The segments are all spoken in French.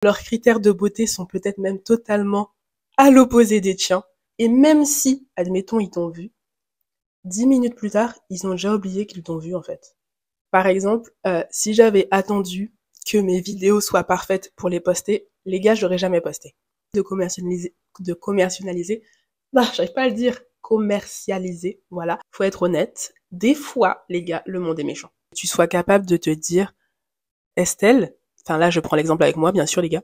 Leurs critères de beauté sont peut-être même totalement à l'opposé des tiens. Et même si, admettons, ils t'ont vu, 10 minutes plus tard, ils ont déjà oublié qu'ils t'ont vu en fait. Par exemple, si j'avais attendu que mes vidéos soient parfaites pour les poster, les gars, je l'aurais jamais posté. De commercialiser, j'arrive pas à le dire, commercialiser, voilà. Faut être honnête. Des fois, les gars, le monde est méchant. Tu sois capable de te dire, Estelle, enfin là, je prends l'exemple avec moi, bien sûr, les gars.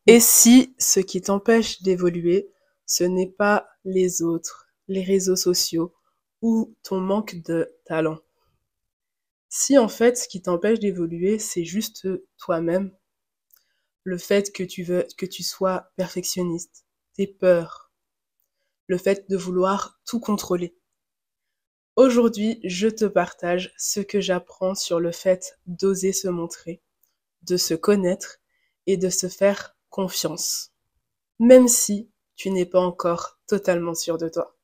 Et si ce qui t'empêche d'évoluer, ce n'est pas les autres, les réseaux sociaux ou ton manque de talent. Si en fait, ce qui t'empêche d'évoluer, c'est juste toi-même, le fait que tu sois perfectionniste, tes peurs, le fait de vouloir tout contrôler. Aujourd'hui, je te partage ce que j'apprends sur le fait d'oser se montrer, de se connaître et de se faire confiance, même si tu n'es pas encore totalement sûr de toi.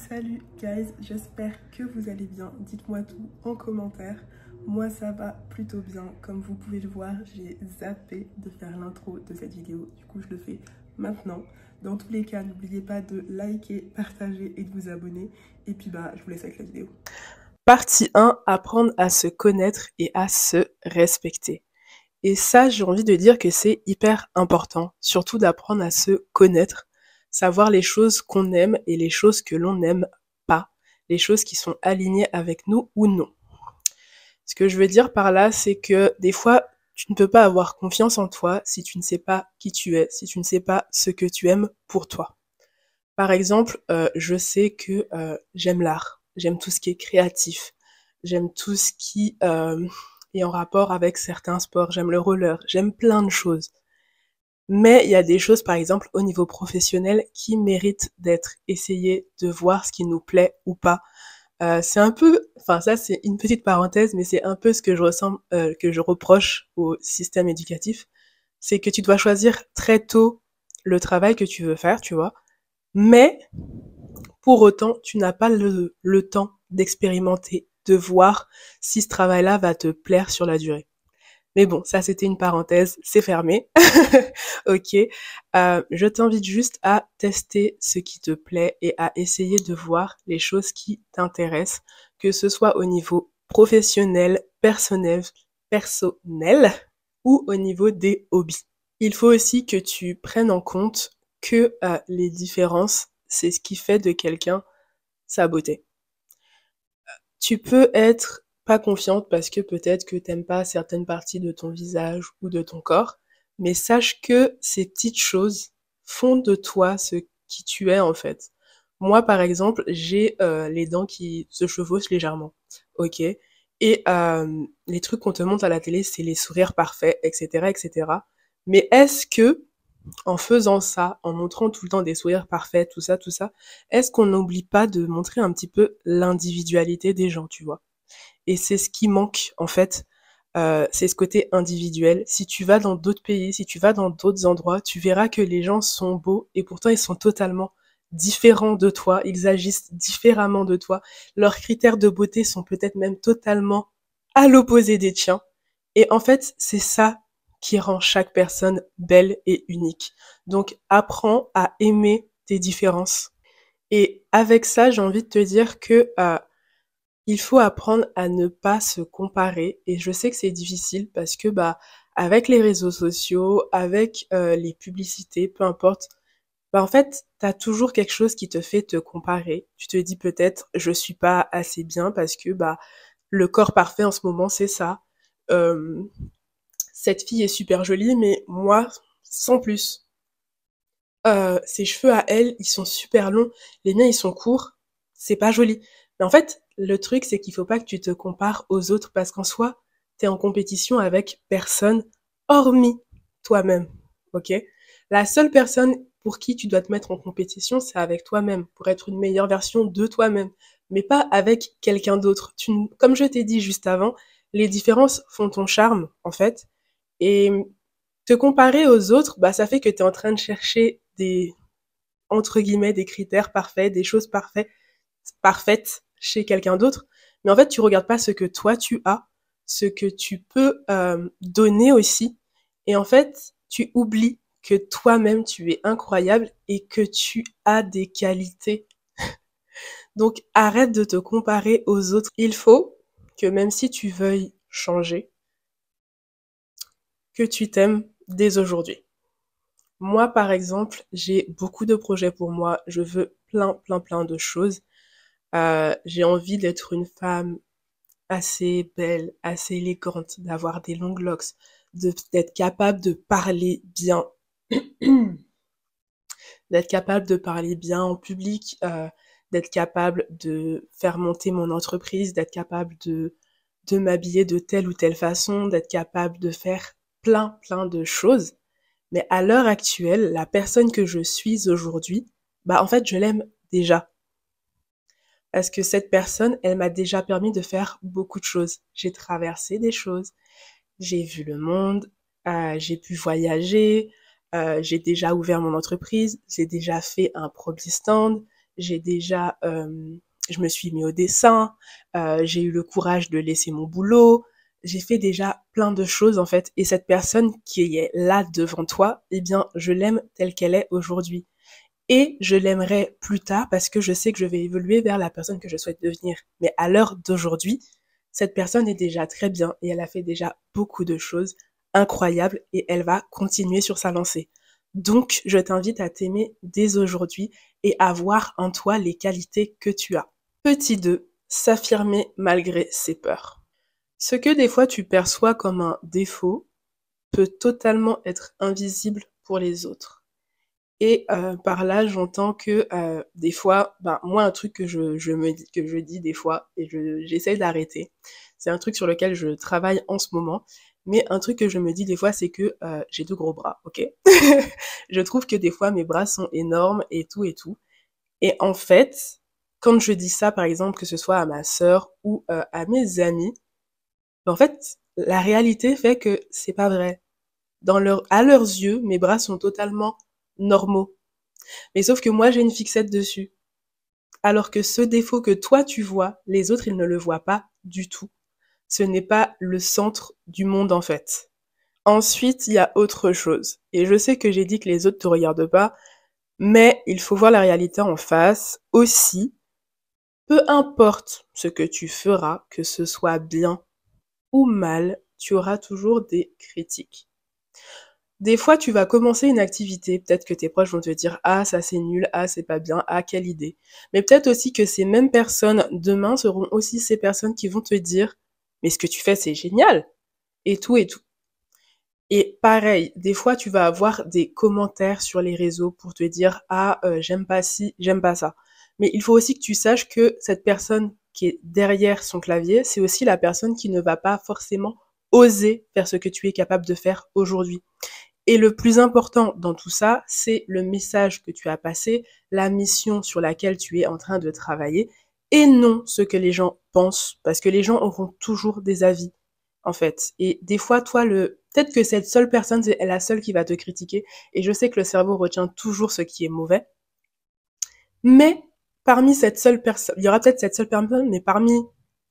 Salut guys, j'espère que vous allez bien. Dites-moi tout en commentaire. Moi ça va plutôt bien. Comme vous pouvez le voir, j'ai zappé de faire l'intro de cette vidéo. Du coup je le fais maintenant. Dans tous les cas, n'oubliez pas de liker, partager et de vous abonner. Et puis je vous laisse avec la vidéo. Partie 1, apprendre à se connaître et à se respecter. Et ça, j'ai envie de dire que c'est hyper important, surtout d'apprendre à se connaître, savoir les choses qu'on aime et les choses que l'on n'aime pas, les choses qui sont alignées avec nous ou non. Ce que je veux dire par là, c'est que des fois, tu ne peux pas avoir confiance en toi si tu ne sais pas qui tu es, si tu ne sais pas ce que tu aimes pour toi. Par exemple, je sais que j'aime l'art, j'aime tout ce qui est créatif, j'aime tout ce qui est en rapport avec certains sports, j'aime le roller, j'aime plein de choses. Mais il y a des choses, par exemple, au niveau professionnel, qui méritent d'être essayées, de voir ce qui nous plaît ou pas. C'est un peu, enfin ça c'est une petite parenthèse, mais c'est un peu ce que que je reproche au système éducatif, c'est que tu dois choisir très tôt le travail que tu veux faire, tu vois, mais pour autant, tu n'as pas le temps d'expérimenter, de voir si ce travail-là va te plaire sur la durée. Mais bon, ça c'était une parenthèse, c'est fermé. Ok. Je t'invite juste à tester ce qui te plaît et à essayer de voir les choses qui t'intéressent, que ce soit au niveau professionnel, personnel ou au niveau des hobbies. Il faut aussi que tu prennes en compte que les différences, c'est ce qui fait de quelqu'un sa beauté. Tu peux être pas confiante parce que peut-être que t'aimes pas certaines parties de ton visage ou de ton corps, mais sache que ces petites choses font de toi ce qui tu es en fait. Moi, par exemple, j'ai les dents qui se chevauchent légèrement, ok? Et les trucs qu'on te montre à la télé, c'est les sourires parfaits, etc., etc. Mais est-ce que en faisant ça, en montrant tout le temps des sourires parfaits, tout ça, est-ce qu'on n'oublie pas de montrer un petit peu l'individualité des gens, tu vois? Et c'est ce qui manque, en fait, c'est ce côté individuel. Si tu vas dans d'autres pays, si tu vas dans d'autres endroits, tu verras que les gens sont beaux et pourtant ils sont totalement différents de toi, ils agissent différemment de toi. Leurs critères de beauté sont peut-être même totalement à l'opposé des tiens. Et en fait, c'est ça qui rend chaque personne belle et unique. Donc, apprends à aimer tes différences. Et avec ça, j'ai envie de te dire que il faut apprendre à ne pas se comparer. Et je sais que c'est difficile parce que avec les réseaux sociaux, avec les publicités, peu importe, en fait, t'as toujours quelque chose qui te fait te comparer. Tu te dis peut-être je suis pas assez bien parce que le corps parfait en ce moment c'est ça. Euh, cette fille est super jolie, mais moi, sans plus. Ses cheveux à elle, ils sont super longs, les miens, ils sont courts, c'est pas joli. Mais en fait, le truc, c'est qu'il faut pas que tu te compares aux autres, parce qu'en soi, t'es en compétition avec personne, hormis toi-même, ok? La seule personne pour qui tu dois te mettre en compétition, c'est avec toi-même, pour être une meilleure version de toi-même, mais pas avec quelqu'un d'autre. Comme je t'ai dit juste avant, les différences font ton charme, en fait, et Te comparer aux autres, bah, ça fait que tu es en train de chercher des, entre guillemets, des critères parfaits, des choses parfaites chez quelqu'un d'autre. Mais en fait, tu regardes pas ce que toi tu as, ce que tu peux donner aussi. Et en fait, tu oublies que toi-même tu es incroyable et que tu as des qualités. Donc arrête de te comparer aux autres. Il faut que même si tu veuilles changer, que tu t'aimes dès aujourd'hui. Moi, par exemple, j'ai beaucoup de projets pour moi. Je veux plein de choses. J'ai envie d'être une femme assez belle, assez élégante, d'avoir des longues locks, d'être capable de parler bien, d'être capable de parler bien en public, d'être capable de faire monter mon entreprise, d'être capable de m'habiller de telle ou telle façon, d'être capable de faire plein de choses. Mais à l'heure actuelle, la personne que je suis aujourd'hui, bah en fait, je l'aime déjà. Parce que cette personne, elle m'a déjà permis de faire beaucoup de choses. J'ai traversé des choses, j'ai vu le monde, j'ai pu voyager, j'ai déjà ouvert mon entreprise, j'ai déjà fait un produit stand, j'ai déjà, je me suis mis au dessin, j'ai eu le courage de laisser mon boulot, j'ai fait déjà plein de choses en fait. Et cette personne qui est là devant toi, eh bien, je l'aime telle qu'elle est aujourd'hui. Et je l'aimerai plus tard parce que je sais que je vais évoluer vers la personne que je souhaite devenir. Mais à l'heure d'aujourd'hui, cette personne est déjà très bien et elle a fait déjà beaucoup de choses incroyables et elle va continuer sur sa lancée. Donc, je t'invite à t'aimer dès aujourd'hui et à voir en toi les qualités que tu as. Petit 2, s'affirmer malgré ses peurs. Ce que des fois tu perçois comme un défaut peut totalement être invisible pour les autres. Et par là, j'entends que des fois, ben, moi, un truc que je me dis, que je dis des fois, et j'essaie d'arrêter, c'est un truc sur lequel je travaille en ce moment, mais un truc que je me dis des fois, c'est que j'ai de gros bras, ok? Je trouve que des fois, mes bras sont énormes et tout et tout. Et en fait, quand je dis ça, par exemple, que ce soit à ma sœur ou à mes amis, ben, en fait, la réalité fait que c'est pas vrai. À leurs yeux, mes bras sont totalement normaux. Mais sauf que moi, j'ai une fixette dessus. Alors que ce défaut que toi, tu vois, les autres, ils ne le voient pas du tout. Ce n'est pas le centre du monde, en fait. Ensuite, il y a autre chose. Et je sais que j'ai dit que les autres te regardent pas, mais il faut voir la réalité en face aussi. Peu importe ce que tu feras, que ce soit bien ou mal, tu auras toujours des critiques. Des fois, tu vas commencer une activité, peut-être que tes proches vont te dire ah ça c'est nul, ah c'est pas bien, ah quelle idée. Mais peut-être aussi que ces mêmes personnes demain seront aussi ces personnes qui vont te dire mais ce que tu fais c'est génial et tout et tout. Et pareil, des fois tu vas avoir des commentaires sur les réseaux pour te dire ah j'aime pas ci, j'aime pas ça. Mais il faut aussi que tu saches que cette personne qui est derrière son clavier, c'est aussi la personne qui ne va pas forcément oser faire ce que tu es capable de faire aujourd'hui. Et le plus important dans tout ça, c'est le message que tu as passé, la mission sur laquelle tu es en train de travailler, et non ce que les gens pensent, parce que les gens auront toujours des avis, en fait. Et des fois, toi, peut-être que cette seule personne, c'est la seule qui va te critiquer, et je sais que le cerveau retient toujours ce qui est mauvais, mais parmi cette seule personne, il y aura peut-être cette seule personne, mais parmi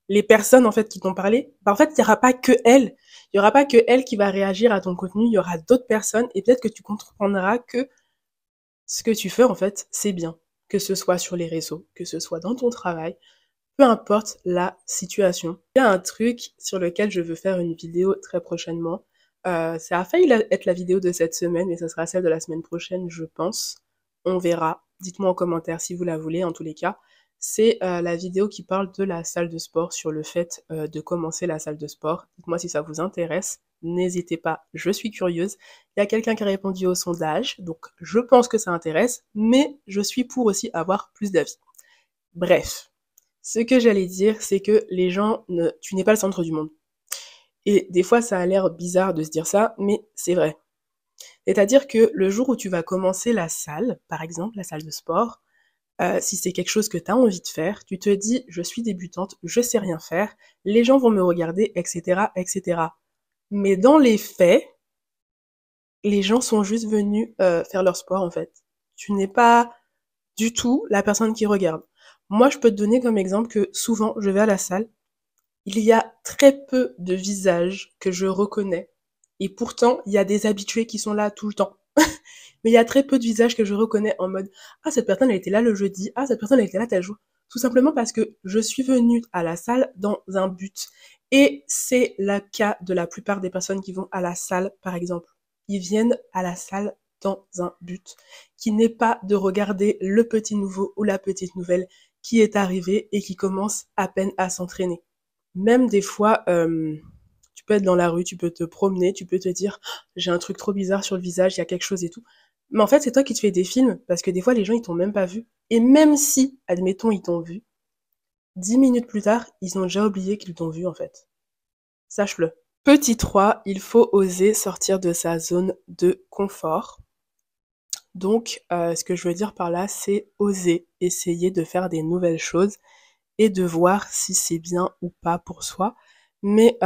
les personnes en fait qui t'ont parlé, bah en fait il y aura pas que elle, il y aura pas que elle qui va réagir à ton contenu, il y aura d'autres personnes et peut-être que tu comprendras que ce que tu fais en fait c'est bien, que ce soit sur les réseaux, que ce soit dans ton travail, peu importe la situation. Il y a un truc sur lequel je veux faire une vidéo très prochainement. Ça a failli être la vidéo de cette semaine, mais ça sera celle de la semaine prochaine, je pense. On verra. Dites-moi en commentaire si vous la voulez, en tous les cas. C'est la vidéo qui parle de la salle de sport, sur le fait de commencer la salle de sport. Dites-moi si ça vous intéresse. N'hésitez pas, je suis curieuse. Il y a quelqu'un qui a répondu au sondage, donc je pense que ça intéresse, mais je suis pour aussi avoir plus d'avis. Bref, ce que j'allais dire, c'est que les gens, tu n'es pas le centre du monde. Et des fois, ça a l'air bizarre de se dire ça, mais c'est vrai. C'est-à-dire que le jour où tu vas commencer la salle, par exemple, la salle de sport, si c'est quelque chose que tu as envie de faire, tu te dis, je suis débutante, je sais rien faire, les gens vont me regarder, etc., etc. Mais dans les faits, Les gens sont juste venus faire leur sport en fait. Tu n'es pas du tout la personne qui regarde. Moi, je peux te donner comme exemple que souvent, je vais à la salle, il y a très peu de visages que je reconnais. Et pourtant, il y a des habitués qui sont là tout le temps. Mais il y a très peu de visages que je reconnais en mode ah, cette personne elle était là le jeudi, ah, cette personne elle était là tel jour. Tout simplement parce que je suis venue à la salle dans un but. Et c'est le cas de la plupart des personnes qui vont à la salle, par exemple. Ils viennent à la salle dans un but qui n'est pas de regarder le petit nouveau ou la petite nouvelle qui est arrivé et qui commence à peine à s'entraîner. Même des fois, tu peux être dans la rue, tu peux te promener, tu peux te dire j'ai un truc trop bizarre sur le visage, il y a quelque chose et tout. Mais en fait, c'est toi qui te fais des films parce que des fois, les gens, ils t'ont même pas vu. Et même si, admettons, ils t'ont vu, 10 minutes plus tard, ils ont déjà oublié qu'ils t'ont vu en fait. Sache-le. Petit 3, il faut oser sortir de sa zone de confort. Donc, ce que je veux dire par là, c'est oser essayer de faire des nouvelles choses et de voir si c'est bien ou pas pour soi. Mais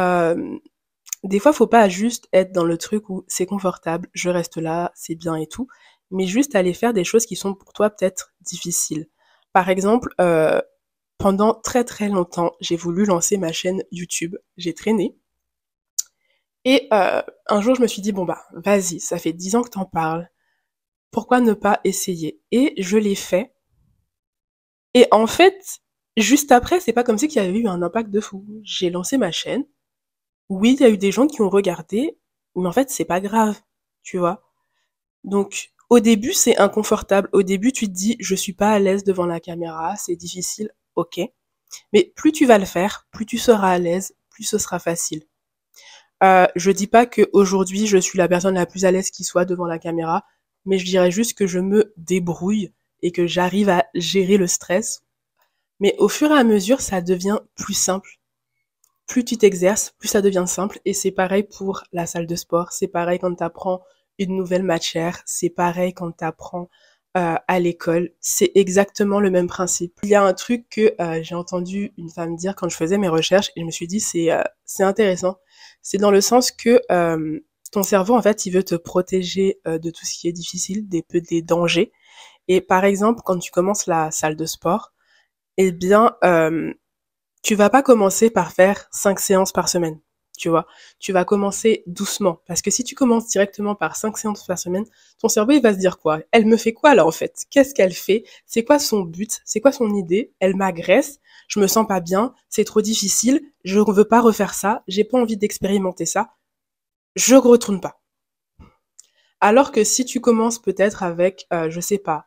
des fois, faut pas juste être dans le truc où c'est confortable, je reste là, c'est bien et tout, mais juste aller faire des choses qui sont pour toi peut-être difficiles. Par exemple, pendant très très longtemps, j'ai voulu lancer ma chaîne YouTube. J'ai traîné. Et un jour, je me suis dit, bon bah, vas-y, ça fait 10 ans que t'en parles. Pourquoi ne pas essayer? Et je l'ai fait. Et en fait, juste après, c'est pas comme si qu'il y avait eu un impact de fou. J'ai lancé ma chaîne. Oui, il y a eu des gens qui ont regardé, mais en fait, c'est pas grave, tu vois. Donc, au début, c'est inconfortable. Au début, tu te dis, je suis pas à l'aise devant la caméra, c'est difficile, ok. Mais plus tu vas le faire, plus tu seras à l'aise, plus ce sera facile. Je dis pas que aujourd'hui je suis la personne la plus à l'aise qui soit devant la caméra, mais je dirais juste que je me débrouille et que j'arrive à gérer le stress. Mais au fur et à mesure, ça devient plus simple. Plus tu t'exerces, plus ça devient simple. Et c'est pareil pour la salle de sport. C'est pareil quand tu apprends une nouvelle matière. C'est pareil quand tu apprends à l'école. C'est exactement le même principe. Il y a un truc que j'ai entendu une femme dire quand je faisais mes recherches et je me suis dit c'est intéressant. C'est dans le sens que ton cerveau en fait il veut te protéger de tout ce qui est difficile, des dangers. Et par exemple quand tu commences la salle de sport, eh bien tu vas pas commencer par faire 5 séances par semaine, tu vois. Tu vas commencer doucement. Parce que si tu commences directement par 5 séances par semaine, ton cerveau, il va se dire quoi? Elle me fait quoi là en fait? Qu'est-ce qu'elle fait? C'est quoi son but? C'est quoi son idée? Elle m'agresse? Je me sens pas bien? C'est trop difficile? Je ne veux pas refaire ça? J'ai pas envie d'expérimenter ça? Je retourne pas. Alors que si tu commences peut-être avec, je sais pas,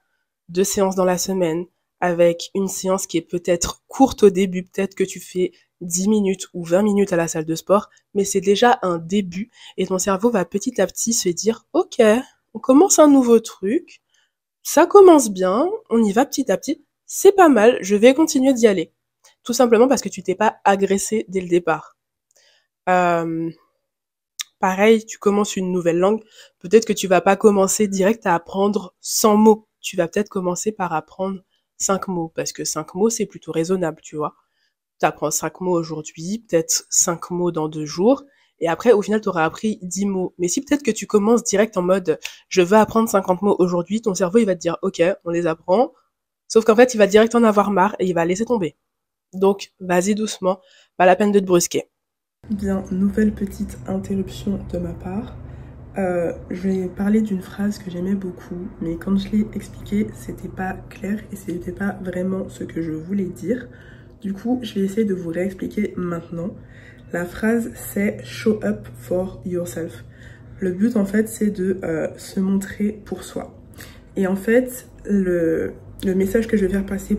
2 séances dans la semaine, avec une séance qui est peut-être courte au début, peut-être que tu fais 10 minutes ou 20 minutes à la salle de sport, mais c'est déjà un début et ton cerveau va petit à petit se dire, ok, on commence un nouveau truc, ça commence bien, on y va petit à petit, c'est pas mal, je vais continuer d'y aller. Tout simplement parce que tu t'es pas agressé dès le départ. Euh, Pareil, tu commences une nouvelle langue, peut-être que tu vas pas commencer direct à apprendre 100 mots. Tu vas peut-être commencer par apprendre 5 mots, parce que 5 mots, c'est plutôt raisonnable, tu vois. Tu apprends 5 mots aujourd'hui, peut-être 5 mots dans 2 jours, et après, au final, tu auras appris 10 mots. Mais si peut-être que tu commences direct en mode, je veux apprendre 50 mots aujourd'hui, ton cerveau, il va te dire, ok, on les apprend, sauf qu'en fait, il va direct en avoir marre et il va laisser tomber. Donc, vas-y doucement, pas la peine de te brusquer. Bien, nouvelle petite interruption de ma part. Je vais parler d'une phrase que j'aimais beaucoup, mais quand je l'ai expliquée, c'était pas clair et c'était pas vraiment ce que je voulais dire. Du coup, je vais essayer de vous réexpliquer maintenant. La phrase, c'est show up for yourself. Le but, en fait, c'est de se montrer pour soi. Et en fait, le message que je vais faire passer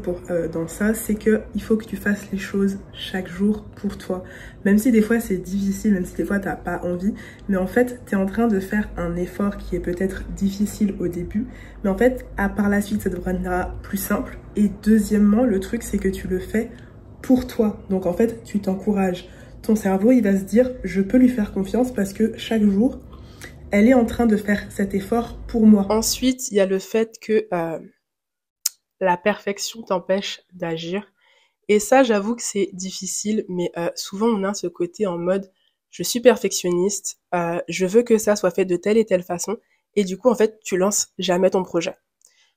dans ça, c'est qu'il faut que tu fasses les choses chaque jour pour toi. Même si des fois c'est difficile, même si des fois t'as pas envie, mais en fait, tu es en train de faire un effort qui est peut-être difficile au début, mais en fait, par la suite, ça deviendra plus simple. Et deuxièmement, le truc, c'est que tu le fais pour toi. Donc en fait, tu t'encourages. Ton cerveau, il va se dire, je peux lui faire confiance parce que chaque jour, elle est en train de faire cet effort pour moi. Ensuite, il y a le fait que la perfection t'empêche d'agir. Et ça, j'avoue que c'est difficile, mais souvent on a ce côté en mode je suis perfectionniste, je veux que ça soit fait de telle et telle façon, et du coup, en fait, tu lances jamais ton projet.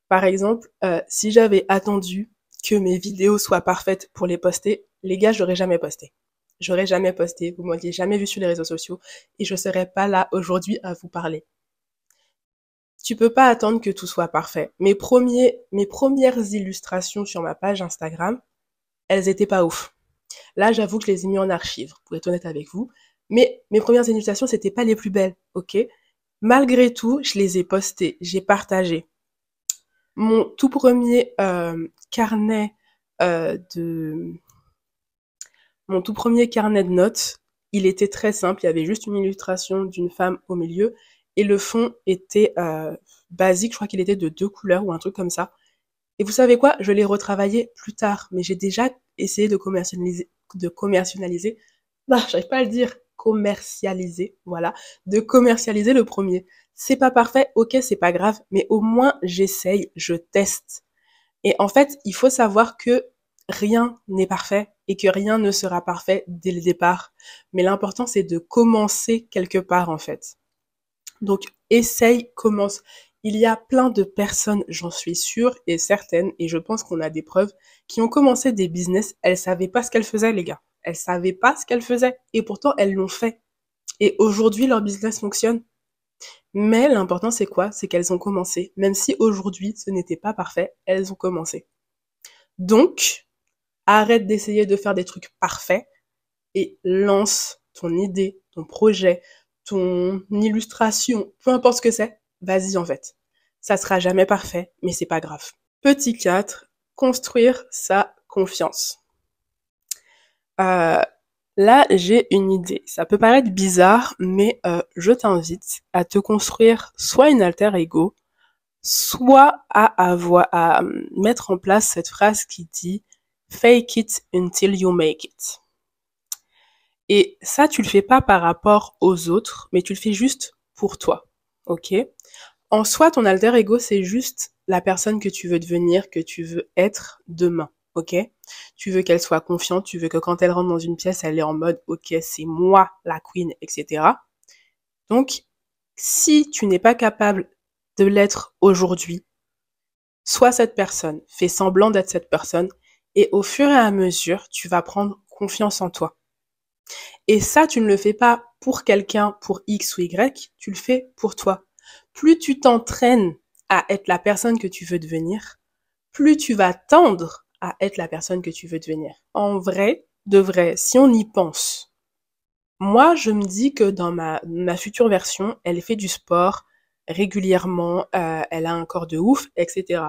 Par exemple, si j'avais attendu que mes vidéos soient parfaites pour les poster, les gars, j'aurais jamais posté. J'aurais jamais posté, vous m'auriez jamais vu sur les réseaux sociaux, et je serais pas là aujourd'hui à vous parler. Tu peux pas attendre que tout soit parfait. Mes premières illustrations sur ma page Instagram, elles étaient pas ouf. Là, j'avoue que je les ai mis en archive, pour être honnête avec vous. Mais mes premières illustrations, c'était pas les plus belles, ok? Malgré tout, je les ai postées, j'ai partagé. Mon tout premier carnet de mon tout premier carnet de notes, il était très simple. Il y avait juste une illustration d'une femme au milieu et le fond était basique. Je crois qu'il était de 2 couleurs ou un truc comme ça. Et vous savez quoi? Je l'ai retravaillé plus tard, mais j'ai déjà essayé de commercialiser. Ah, j'arrive pas à le dire. Commercialiser, voilà, de commercialiser le premier. C'est pas parfait, ok, c'est pas grave, mais au moins j'essaye, je teste. Et en fait, il faut savoir que rien n'est parfait et que rien ne sera parfait dès le départ. Mais l'important, c'est de commencer quelque part, en fait. Donc, essaye, commence. Il y a plein de personnes, j'en suis sûre et certaine, et je pense qu'on a des preuves, qui ont commencé des business, elles savaient pas ce qu'elles faisaient, les gars. Elles savaient pas ce qu'elles faisaient, et pourtant elles l'ont fait. Et aujourd'hui, leur business fonctionne. Mais l'important, c'est quoi? C'est qu'elles ont commencé. Même si aujourd'hui, ce n'était pas parfait, elles ont commencé. Donc, arrête d'essayer de faire des trucs parfaits et lance ton idée, ton projet, ton illustration, peu importe ce que c'est, vas-y en fait. Ça sera jamais parfait, mais c'est pas grave. Petit 4, construire sa confiance. Là, j'ai une idée. Ça peut paraître bizarre, mais je t'invite à te construire soit une alter ego, soit à mettre en place cette phrase qui dit fake it until you make it. Et ça, tu le fais pas par rapport aux autres, mais tu le fais juste pour toi. Ok? En soi, ton alter ego, c'est juste la personne que tu veux devenir, que tu veux être demain. Ok? Tu veux qu'elle soit confiante, tu veux que quand elle rentre dans une pièce, elle est en mode, ok, c'est moi, la queen, etc. Donc, si tu n'es pas capable de l'être aujourd'hui, sois cette personne, fais semblant d'être cette personne, et au fur et à mesure, tu vas prendre confiance en toi. Et ça, tu ne le fais pas pour quelqu'un, pour X ou Y, tu le fais pour toi. Plus tu t'entraînes à être la personne que tu veux devenir, plus tu vas tendre à être la personne que tu veux devenir. En vrai, de vrai, si on y pense, moi, je me dis que dans ma future version, elle fait du sport régulièrement, elle a un corps de ouf, etc.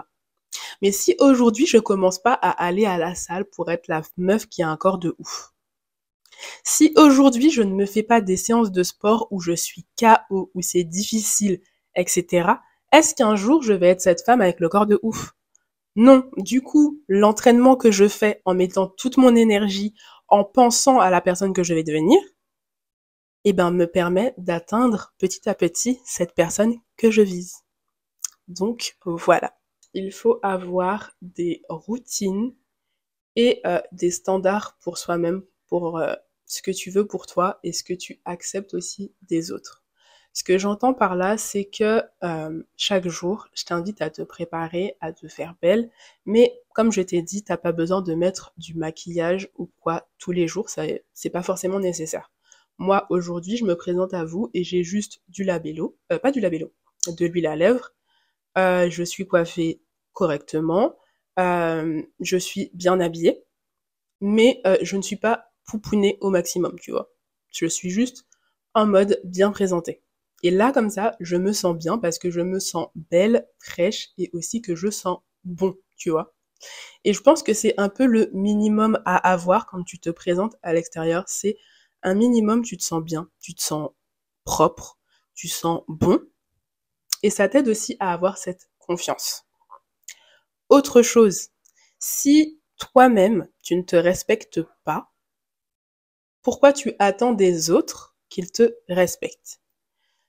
Mais si aujourd'hui, je commence pas à aller à la salle pour être la meuf qui a un corps de ouf, si aujourd'hui je ne me fais pas des séances de sport où je suis KO, où c'est difficile, etc., est-ce qu'un jour je vais être cette femme avec le corps de ouf? Non. Du coup, l'entraînement que je fais en mettant toute mon énergie, en pensant à la personne que je vais devenir, eh ben, me permet d'atteindre petit à petit cette personne que je vise. Donc, voilà. Il faut avoir des routines et des standards pour soi-même, pour ce que tu veux pour toi et ce que tu acceptes aussi des autres. Ce que j'entends par là, c'est que chaque jour, je t'invite à te préparer, à te faire belle, mais comme je t'ai dit, t'as pas besoin de mettre du maquillage ou quoi tous les jours, c'est pas forcément nécessaire. Moi, aujourd'hui, je me présente à vous et j'ai juste du labello, pas du labello, de l'huile à lèvres. Je suis coiffée correctement, je suis bien habillée, mais je ne suis pas poupounée au maximum, tu vois. Je suis juste en mode bien présentée. Et là, comme ça, je me sens bien parce que je me sens belle, fraîche et aussi que je sens bon, tu vois. Et je pense que c'est un peu le minimum à avoir quand tu te présentes à l'extérieur. C'est un minimum, tu te sens bien, tu te sens propre, tu sens bon. Et ça t'aide aussi à avoir cette confiance. Autre chose, si toi-même, tu ne te respectes pas, pourquoi tu attends des autres qu'ils te respectent?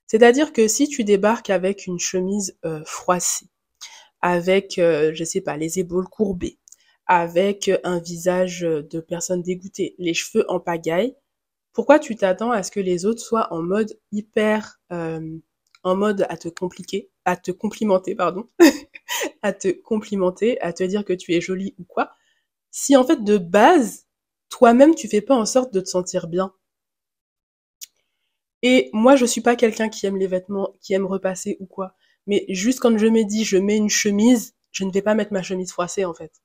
C'est-à-dire que si tu débarques avec une chemise froissée, avec, je sais pas, les épaules courbées, avec un visage de personne dégoûtée, les cheveux en pagaille, Pourquoi tu t'attends à ce que les autres soient en mode hyper, en mode à te complimenter, pardon, à te complimenter, à te dire que tu es jolie ou quoi, si en fait de base, toi-même tu fais pas en sorte de te sentir bien. Et moi je suis pas quelqu'un qui aime les vêtements, qui aime repasser ou quoi, mais juste quand je me dis je mets une chemise, je ne vais pas mettre ma chemise froissée en fait.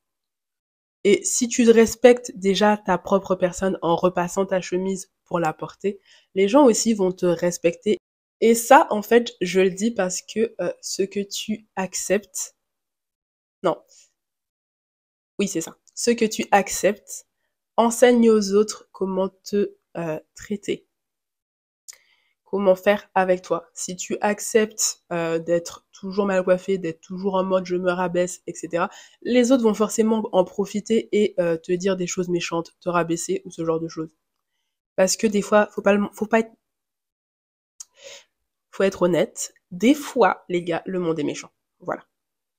Et si tu respectes déjà ta propre personne en repassant ta chemise pour la porter, les gens aussi vont te respecter. Et ça, en fait, je le dis parce que ce que tu acceptes, non, oui, c'est ça. Ce que tu acceptes enseigne aux autres comment te traiter, comment faire avec toi. Si tu acceptes d'être toujours mal coiffé, d'être toujours en mode je me rabaisse, etc., les autres vont forcément en profiter et te dire des choses méchantes, te rabaisser ou ce genre de choses. Parce que des fois, faut être honnête. Des fois, les gars, le monde est méchant. Voilà,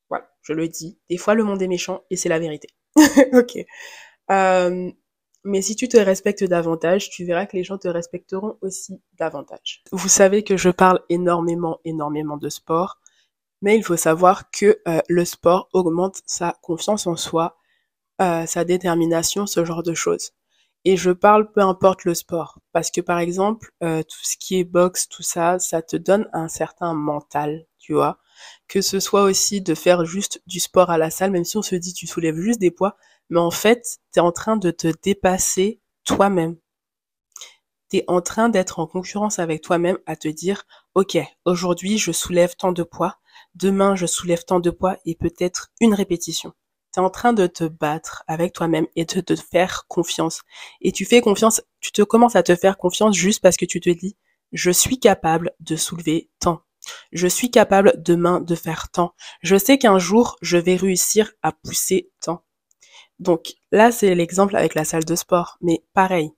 voilà, je le dis. Des fois, le monde est méchant et c'est la vérité. Ok. Euh, mais si tu te respectes davantage, tu verras que les gens te respecteront aussi davantage. Vous savez que je parle énormément, énormément de sport, mais il faut savoir que le sport augmente sa confiance en soi, sa détermination, ce genre de choses. Et je parle peu importe le sport, parce que par exemple, tout ce qui est boxe, tout ça, ça te donne un certain mental, tu vois. Que ce soit aussi de faire juste du sport à la salle, même si on se dit tu soulèves juste des poids, mais en fait, t'es en train de te dépasser toi-même. T'es en train d'être en concurrence avec toi-même à te dire, ok, aujourd'hui je soulève tant de poids, demain je soulève tant de poids et peut-être une répétition. T'es en train de te battre avec toi-même et de te faire confiance. Et tu fais confiance, tu te commences à te faire confiance juste parce que tu te dis, je suis capable de soulever tant. Je suis capable demain de faire tant. Je sais qu'un jour, je vais réussir à pousser tant. Donc là, c'est l'exemple avec la salle de sport. Mais pareil,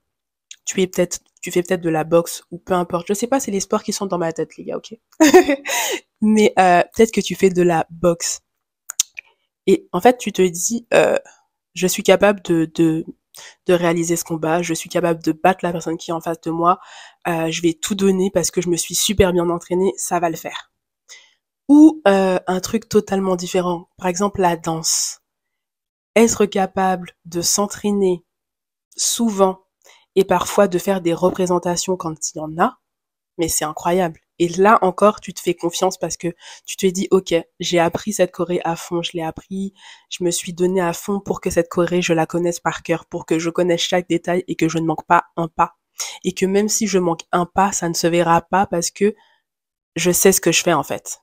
tu fais peut-être de la boxe ou peu importe. Je sais pas, c'est les sports qui sont dans ma tête, les gars, ok? Mais peut-être que tu fais de la boxe. Et en fait, tu te dis, je suis capable de réaliser ce combat, je suis capable de battre la personne qui est en face de moi, je vais tout donner parce que je me suis super bien entraînée, ça va le faire. Ou un truc totalement différent, par exemple la danse. Être capable de s'entraîner souvent et parfois de faire des représentations quand il y en a, mais c'est incroyable. Et là encore, tu te fais confiance parce que tu te dis, ok, j'ai appris cette choré à fond, je l'ai appris, je me suis donné à fond pour que cette choré, je la connaisse par cœur, pour que je connaisse chaque détail et que je ne manque pas un pas. Et que même si je manque un pas, ça ne se verra pas parce que je sais ce que je fais en fait.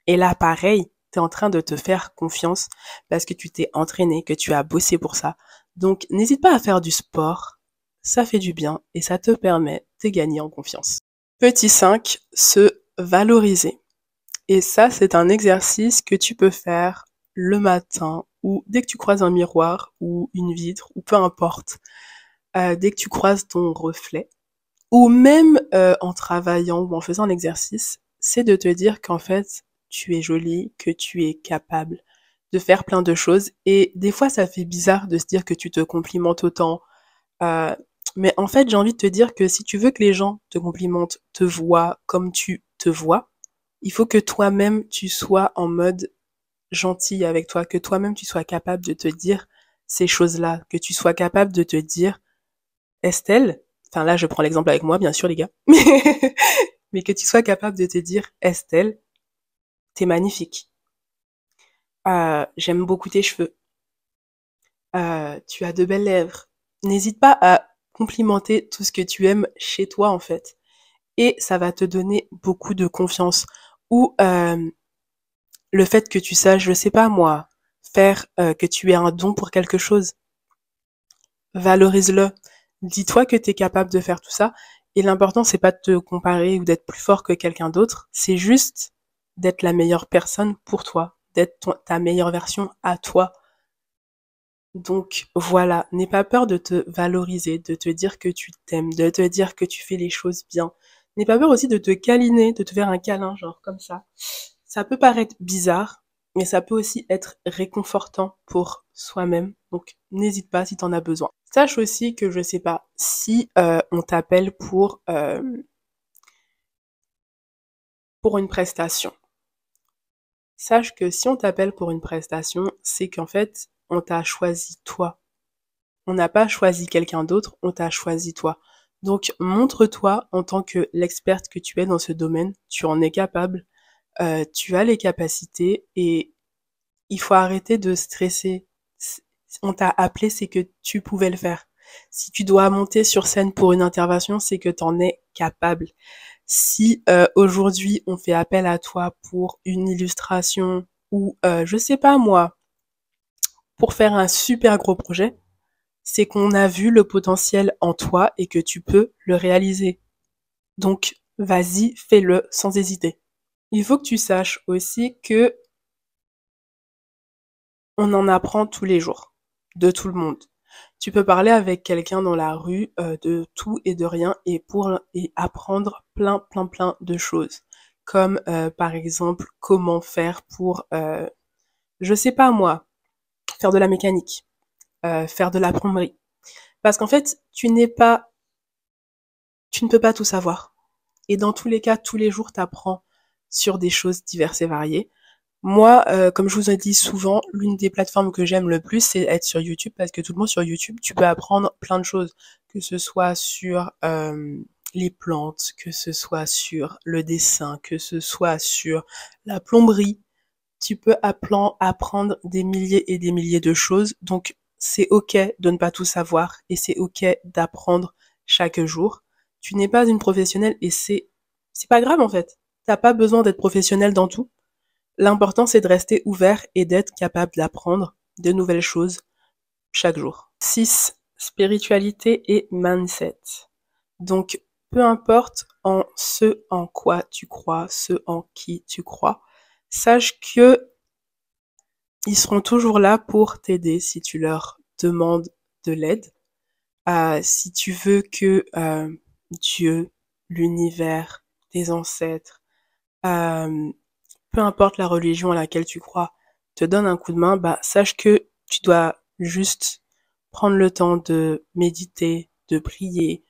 Et là, pareil, t'es en train de te faire confiance parce que tu t'es entraîné, que tu as bossé pour ça. Donc, n'hésite pas à faire du sport. Ça fait du bien et ça te permet de gagner en confiance. Petit 5, se valoriser. Et ça, c'est un exercice que tu peux faire le matin ou dès que tu croises un miroir ou une vitre ou peu importe, dès que tu croises ton reflet ou même en travaillant ou en faisant un exercice, c'est de te dire qu'en fait, tu es jolie, que tu es capable de faire plein de choses. Et des fois, ça fait bizarre de se dire que tu te complimentes autant. Euh, mais en fait, j'ai envie de te dire que si tu veux que les gens te complimentent, te voient comme tu te vois, il faut que toi-même, tu sois en mode gentil avec toi, que toi-même, tu sois capable de te dire ces choses-là, que tu sois capable de te dire, Estelle, enfin là, je prends l'exemple avec moi, bien sûr, les gars, mais que tu sois capable de te dire, Estelle, t'es magnifique. J'aime beaucoup tes cheveux. Tu as de belles lèvres. N'hésite pas à complimenter tout ce que tu aimes chez toi, en fait. Et ça va te donner beaucoup de confiance. Ou le fait que tu saches, je sais pas moi, faire que tu aies un don pour quelque chose. Valorise-le. Dis-toi que tu es capable de faire tout ça. Et l'important, c'est pas de te comparer ou d'être plus fort que quelqu'un d'autre. C'est juste d'être la meilleure personne pour toi. D'être ta meilleure version à toi. Donc voilà, n'aie pas peur de te valoriser, de te dire que tu t'aimes, de te dire que tu fais les choses bien. N'aie pas peur aussi de te câliner, de te faire un câlin, genre comme ça. Ça peut paraître bizarre, mais ça peut aussi être réconfortant pour soi-même. Donc, n'hésite pas si tu en as besoin. Sache aussi que, je sais pas, si on t'appelle pour une prestation, sache que si on t'appelle pour une prestation, c'est qu'en fait, on t'a choisi toi. On n'a pas choisi quelqu'un d'autre, on t'a choisi toi. Donc, montre-toi en tant que l'experte que tu es dans ce domaine, tu en es capable, tu as les capacités et il faut arrêter de stresser. On t'a appelé, c'est que tu pouvais le faire. Si tu dois monter sur scène pour une intervention, c'est que tu en es capable. Si aujourd'hui on fait appel à toi pour une illustration ou je sais pas moi, pour faire un super gros projet, c'est qu'on a vu le potentiel en toi et que tu peux le réaliser. Donc vas-y, fais-le sans hésiter. Il faut que tu saches aussi que on en apprend tous les jours, de tout le monde. Tu peux parler avec quelqu'un dans la rue de tout et de rien et apprendre plein de choses. Comme par exemple comment faire pour, je sais pas moi, faire de la mécanique, faire de la plomberie. Parce qu'en fait, tu ne peux pas tout savoir. Et dans tous les cas, tous les jours, tu apprends sur des choses diverses et variées. Moi, comme je vous ai dit souvent, l'une des plateformes que j'aime le plus, c'est être sur YouTube parce que tout le monde sur YouTube, tu peux apprendre plein de choses, que ce soit sur les plantes, que ce soit sur le dessin, que ce soit sur la plomberie. Tu peux apprendre des milliers et des milliers de choses. Donc, c'est ok de ne pas tout savoir et c'est ok d'apprendre chaque jour. Tu n'es pas une professionnelle et c'est pas grave en fait. T'as pas besoin d'être professionnelle dans tout. L'important, c'est de rester ouvert et d'être capable d'apprendre de nouvelles choses chaque jour. 6. Spiritualité et mindset. Donc, peu importe en ce en quoi tu crois, ce en qui tu crois, sache que ils seront toujours là pour t'aider si tu leur demandes de l'aide. Si tu veux que Dieu, l'univers, tes ancêtres, euh, peu importe la religion à laquelle tu crois, te donne un coup de main, bah, sache que tu dois juste prendre le temps de méditer, de prier,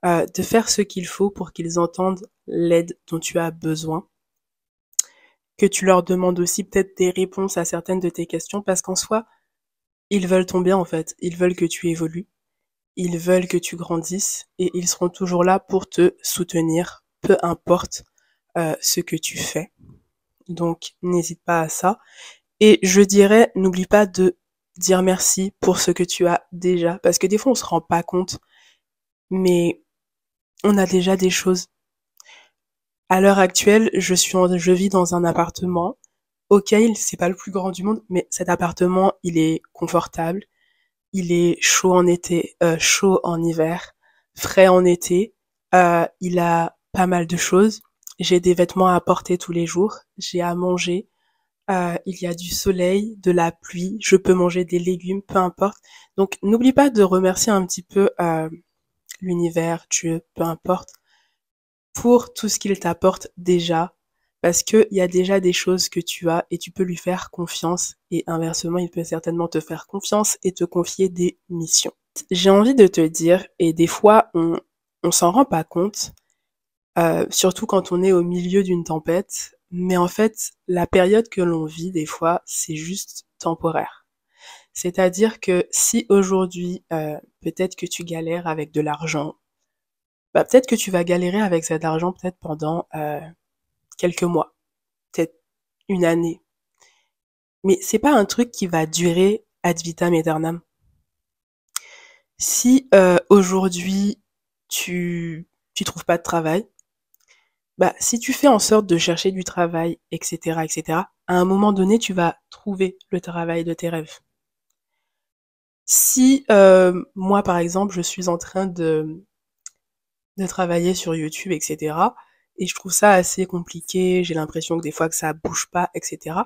de faire ce qu'il faut pour qu'ils entendent l'aide dont tu as besoin. Que tu leur demandes aussi peut-être des réponses à certaines de tes questions, parce qu'en soi, ils veulent ton bien en fait. Ils veulent que tu évolues, ils veulent que tu grandisses, et ils seront toujours là pour te soutenir, peu importe ce que tu fais. Donc, n'hésite pas à ça. Et je dirais, n'oublie pas de dire merci pour ce que tu as déjà, parce que des fois on se rend pas compte, mais on a déjà des choses. À l'heure actuelle, je vis dans un appartement. Ok, c'est pas le plus grand du monde, mais cet appartement, il est confortable, il est chaud en été, chaud en hiver, frais en été. Il a pas mal de choses. J'ai des vêtements à porter tous les jours, j'ai à manger. Il y a du soleil, de la pluie, je peux manger des légumes, peu importe. Donc n'oublie pas de remercier un petit peu l'univers, Dieu, peu importe, pour tout ce qu'il t'apporte déjà, parce qu'il y a déjà des choses que tu as et tu peux lui faire confiance, et inversement, il peut certainement te faire confiance et te confier des missions. J'ai envie de te dire, et des fois on s'en rend pas compte, surtout quand on est au milieu d'une tempête, mais en fait, la période que l'on vit, des fois, c'est juste temporaire. C'est-à-dire que si aujourd'hui, peut-être que tu galères avec de l'argent, bah peut-être que tu vas galérer avec cet argent peut-être pendant quelques mois, peut-être une année. Mais c'est pas un truc qui va durer ad vitam aeternam. Si aujourd'hui tu trouves pas de travail, bah si tu fais en sorte de chercher du travail, etc., à un moment donné, tu vas trouver le travail de tes rêves. Si moi, par exemple, je suis en train de travailler sur YouTube, etc., et je trouve ça assez compliqué, j'ai l'impression que des fois que ça bouge pas, etc.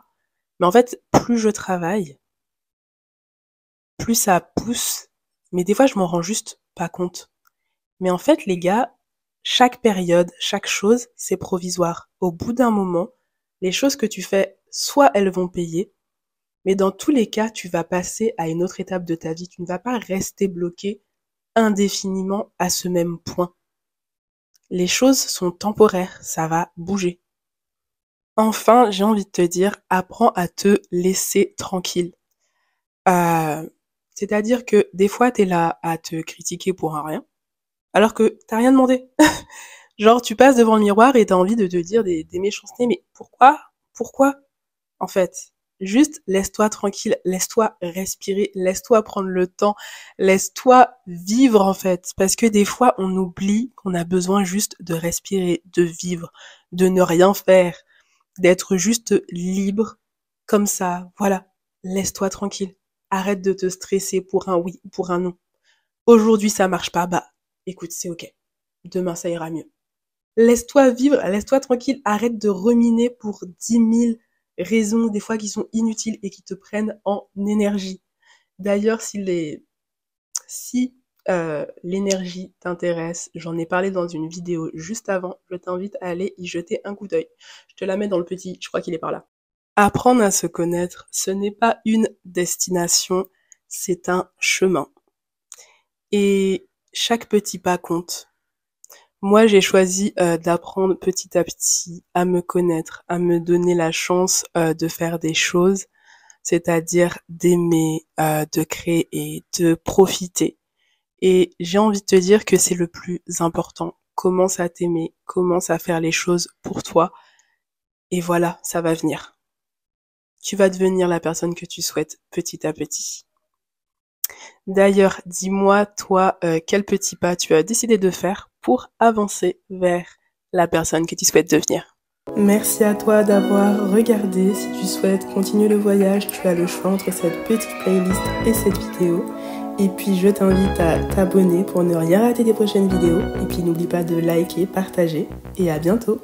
Mais en fait, plus je travaille, plus ça pousse, mais des fois je m'en rends juste pas compte. Mais en fait, les gars, chaque période, chaque chose, c'est provisoire. Au bout d'un moment, les choses que tu fais soit elles vont payer, mais dans tous les cas, tu vas passer à une autre étape de ta vie. Tu ne vas pas rester bloqué indéfiniment à ce même point. Les choses sont temporaires, ça va bouger. Enfin, j'ai envie de te dire, apprends à te laisser tranquille. C'est-à-dire que des fois, t'es là à te critiquer pour un rien, alors que t'as rien demandé. Genre, tu passes devant le miroir et t'as envie de te dire des méchancetés, mais pourquoi? Pourquoi? En fait, juste laisse-toi tranquille, laisse-toi respirer, laisse-toi prendre le temps, laisse-toi vivre en fait. Parce que des fois, on oublie qu'on a besoin juste de respirer, de vivre, de ne rien faire, d'être juste libre, comme ça, voilà. Laisse-toi tranquille. Arrête de te stresser pour un oui ou pour un non. Aujourd'hui, ça marche pas, bah, écoute, c'est ok. Demain, ça ira mieux. Laisse-toi vivre, laisse-toi tranquille, arrête de ruminer pour 10 000 raisons, des fois qui sont inutiles et qui te prennent en énergie. D'ailleurs, si l'énergie t'intéresse, j'en ai parlé dans une vidéo juste avant, je t'invite à aller y jeter un coup d'œil. Je te la mets dans le petit, je crois qu'il est par là. Apprendre à se connaître, ce n'est pas une destination, c'est un chemin. Et chaque petit pas compte. Moi, j'ai choisi d'apprendre petit à petit à me connaître, à me donner la chance de faire des choses, c'est-à-dire d'aimer, de créer et de profiter. Et j'ai envie de te dire que c'est le plus important. Commence à t'aimer, commence à faire les choses pour toi, et voilà, ça va venir. Tu vas devenir la personne que tu souhaites petit à petit. D'ailleurs, dis-moi, toi, quel petit pas tu as décidé de faire pour avancer vers la personne que tu souhaites devenir. Merci à toi d'avoir regardé. Si tu souhaites continuer le voyage, tu as le choix entre cette petite playlist et cette vidéo. Et puis, je t'invite à t'abonner pour ne rien rater des prochaines vidéos. Et puis, n'oublie pas de liker, partager. Et à bientôt!